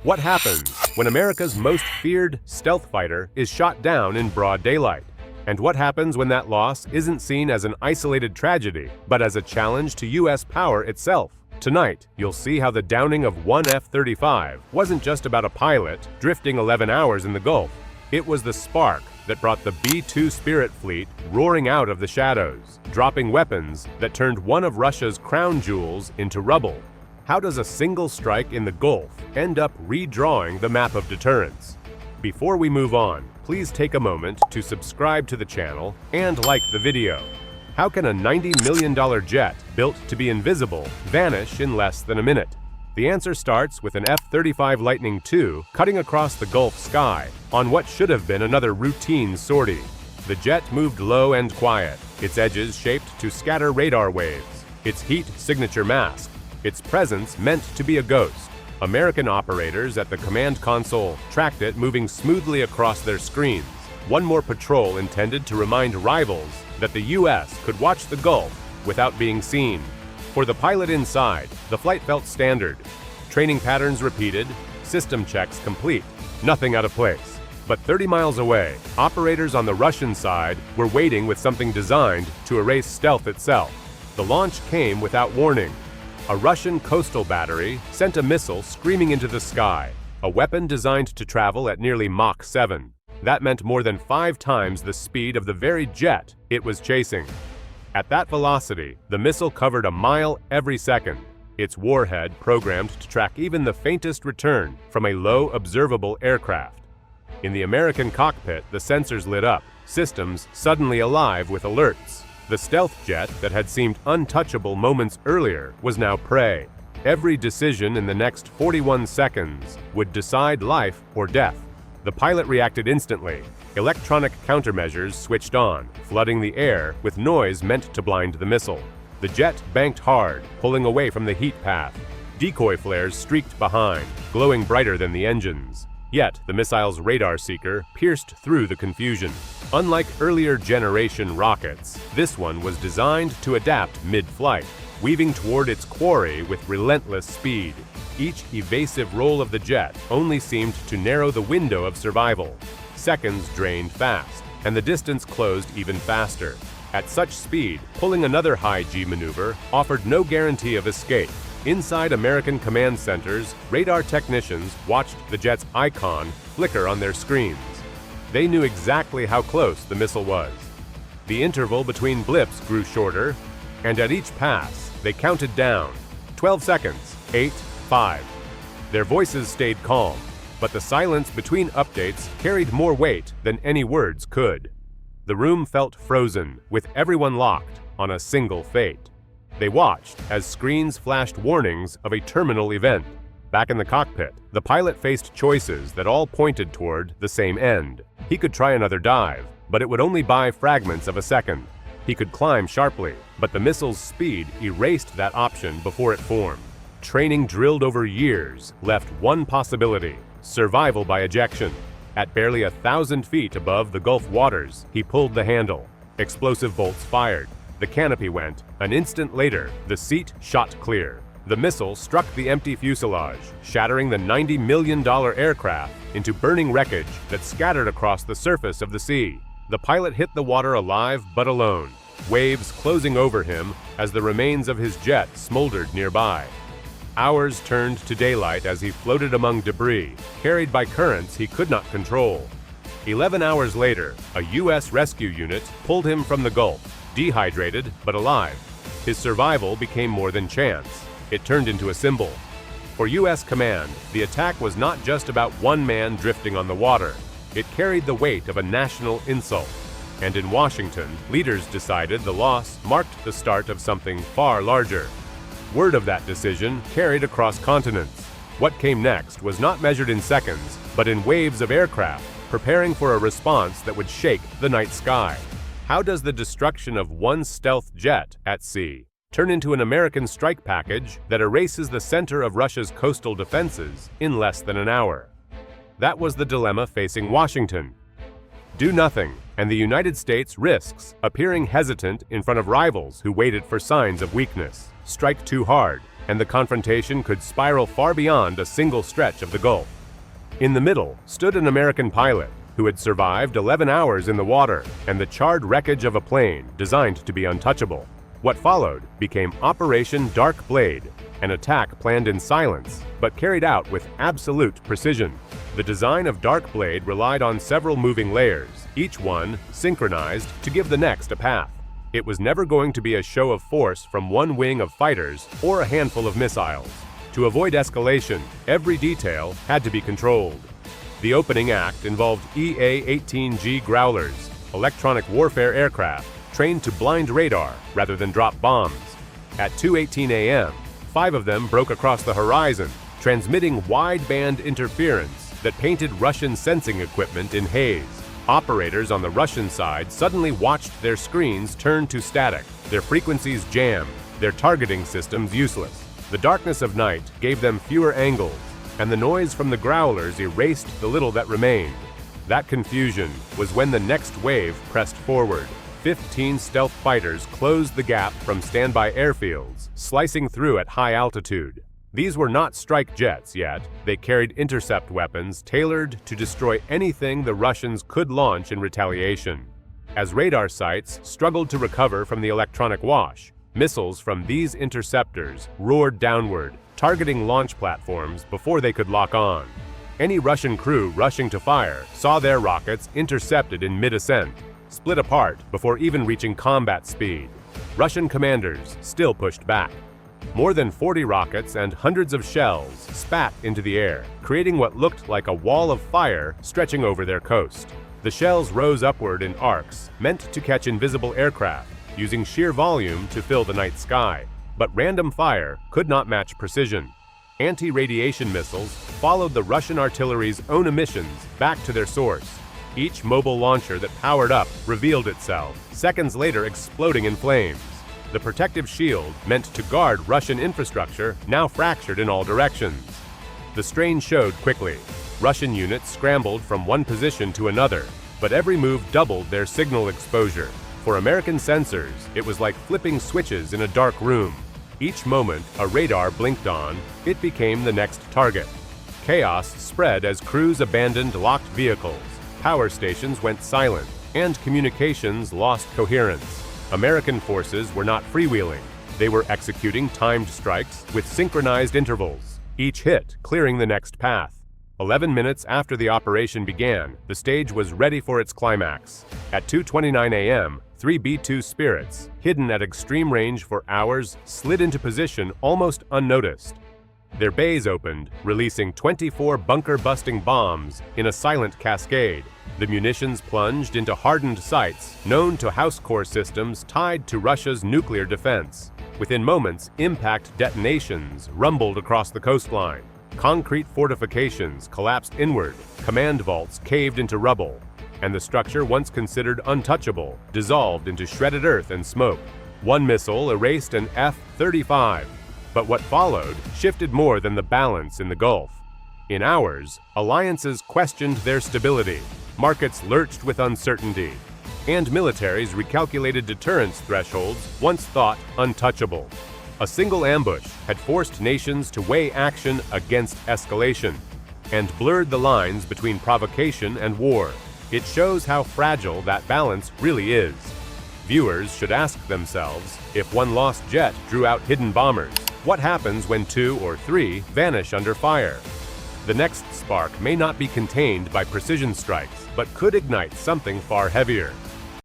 What happens when America's most feared stealth fighter is shot down in broad daylight? And what happens when that loss isn't seen as an isolated tragedy, but as a challenge to U.S. power itself? Tonight, you'll see how the downing of one F-35 wasn't just about a pilot drifting 11 hours in the Gulf. It was the spark that brought the B-2 Spirit fleet roaring out of the shadows, dropping weapons that turned one of Russia's crown jewels into rubble. How does a single strike in the Gulf end up redrawing the map of deterrence? Before we move on, please take a moment to subscribe to the channel and like the video. How can a $90 million jet built to be invisible vanish in less than a minute? The answer starts with an F-35 Lightning II cutting across the Gulf sky on what should have been another routine sortie. The jet moved low and quiet, its edges shaped to scatter radar waves, its heat signature masked, its presence meant to be a ghost. American operators at the command console tracked it moving smoothly across their screens. One more patrol intended to remind rivals that the U.S. could watch the Gulf without being seen. For the pilot inside, the flight felt standard. Training patterns repeated, system checks complete, nothing out of place. But 30 miles away, operators on the Russian side were waiting with something designed to erase stealth itself. The launch came without warning. A Russian coastal battery sent a missile screaming into the sky, a weapon designed to travel at nearly Mach 7. That meant more than 5 times the speed of the very jet it was chasing. At that velocity, the missile covered a mile every second, its warhead programmed to track even the faintest return from a low observable aircraft. In the American cockpit, the sensors lit up, systems suddenly alive with alerts. The stealth jet that had seemed untouchable moments earlier was now prey. Every decision in the next 41 seconds would decide life or death. The pilot reacted instantly. Electronic countermeasures switched on, flooding the air with noise meant to blind the missile. The jet banked hard, pulling away from the heat path. Decoy flares streaked behind, glowing brighter than the engines. Yet, the missile's radar seeker pierced through the confusion. Unlike earlier generation rockets, this one was designed to adapt mid-flight, weaving toward its quarry with relentless speed. Each evasive roll of the jet only seemed to narrow the window of survival. Seconds drained fast, and the distance closed even faster. At such speed, pulling another high-G maneuver offered no guarantee of escape. Inside American command centers, radar technicians watched the jet's icon flicker on their screens. They knew exactly how close the missile was. The interval between blips grew shorter, and at each pass, they counted down. 12 seconds, 8, 5. Their voices stayed calm, but the silence between updates carried more weight than any words could. The room felt frozen, with everyone locked on a single fate. They watched as screens flashed warnings of a terminal event. Back in the cockpit, the pilot faced choices that all pointed toward the same end. He could try another dive, but it would only buy fragments of a second. He could climb sharply, but the missile's speed erased that option before it formed. Training drilled over years left one possibility: survival by ejection. At barely 1,000 feet above the Gulf waters, he pulled the handle. Explosive bolts fired. The canopy went. An instant later, the seat shot clear. The missile struck the empty fuselage, shattering the $90 million aircraft into burning wreckage that scattered across the surface of the sea. The pilot hit the water alive but alone, waves closing over him as the remains of his jet smoldered nearby. Hours turned to daylight as he floated among debris, carried by currents he could not control. 11 hours later, a U.S. rescue unit pulled him from the Gulf, dehydrated but alive. His survival became more than chance. It turned into a symbol. For U.S. command, the attack was not just about one man drifting on the water. It carried the weight of a national insult. And in Washington, leaders decided the loss marked the start of something far larger. Word of that decision carried across continents. What came next was not measured in seconds, but in waves of aircraft, preparing for a response that would shake the night sky. How does the destruction of one stealth jet at sea turn into an American strike package that erases the center of Russia's coastal defenses in less than an hour? That was the dilemma facing Washington. Do nothing, and the United States risks appearing hesitant in front of rivals who waited for signs of weakness. Strike too hard, and the confrontation could spiral far beyond a single stretch of the Gulf. In the middle stood an American pilot who had survived 11 hours in the water and the charred wreckage of a plane designed to be untouchable. What followed became Operation Dark Blade, an attack planned in silence but carried out with absolute precision. The design of Dark Blade relied on several moving layers, each one synchronized to give the next a path. It was never going to be a show of force from one wing of fighters or a handful of missiles. To avoid escalation, every detail had to be controlled. The opening act involved EA-18G Growlers, electronic warfare aircraft trained to blind radar rather than drop bombs. At 2:18 a.m., 5 of them broke across the horizon, transmitting wideband interference that painted Russian sensing equipment in haze. Operators on the Russian side suddenly watched their screens turn to static, their frequencies jammed, their targeting systems useless. The darkness of night gave them fewer angles, and the noise from the Growlers erased the little that remained. That confusion was when the next wave pressed forward. 15 stealth fighters closed the gap from standby airfields, slicing through at high altitude. These were not strike jets yet. They carried intercept weapons tailored to destroy anything the Russians could launch in retaliation. As radar sites struggled to recover from the electronic wash, missiles from these interceptors roared downward, targeting launch platforms before they could lock on. Any Russian crew rushing to fire saw their rockets intercepted in mid-ascent, split apart before even reaching combat speed. Russian commanders still pushed back. More than 40 rockets and hundreds of shells spat into the air, creating what looked like a wall of fire stretching over their coast. The shells rose upward in arcs, meant to catch invisible aircraft, using sheer volume to fill the night sky. But random fire could not match precision. Anti-radiation missiles followed the Russian artillery's own emissions back to their source. Each mobile launcher that powered up revealed itself, seconds later exploding in flames. The protective shield meant to guard Russian infrastructure now fractured in all directions. The strain showed quickly. Russian units scrambled from one position to another, but every move doubled their signal exposure. For American sensors, it was like flipping switches in a dark room. Each moment a radar blinked on, it became the next target. Chaos spread as crews abandoned locked vehicles, power stations went silent, and communications lost coherence. American forces were not freewheeling. They were executing timed strikes with synchronized intervals, each hit clearing the next path. 11 minutes after the operation began, the stage was ready for its climax. At 2:29 a.m., 3 B-2 Spirits, hidden at extreme range for hours, slid into position almost unnoticed. Their bays opened, releasing 24 bunker-busting bombs in a silent cascade. The munitions plunged into hardened sites, known to house core systems tied to Russia's nuclear defense. Within moments, impact detonations rumbled across the coastline. Concrete fortifications collapsed inward, command vaults caved into rubble, and the structure once considered untouchable dissolved into shredded earth and smoke. One missile erased an F-35, but what followed shifted more than the balance in the Gulf. In hours, alliances questioned their stability, markets lurched with uncertainty, and militaries recalculated deterrence thresholds once thought untouchable. A single ambush had forced nations to weigh action against escalation and blurred the lines between provocation and war. It shows how fragile that balance really is. Viewers should ask themselves, if one lost jet drew out hidden bombers, what happens when 2 or 3 vanish under fire? The next spark may not be contained by precision strikes, but could ignite something far heavier.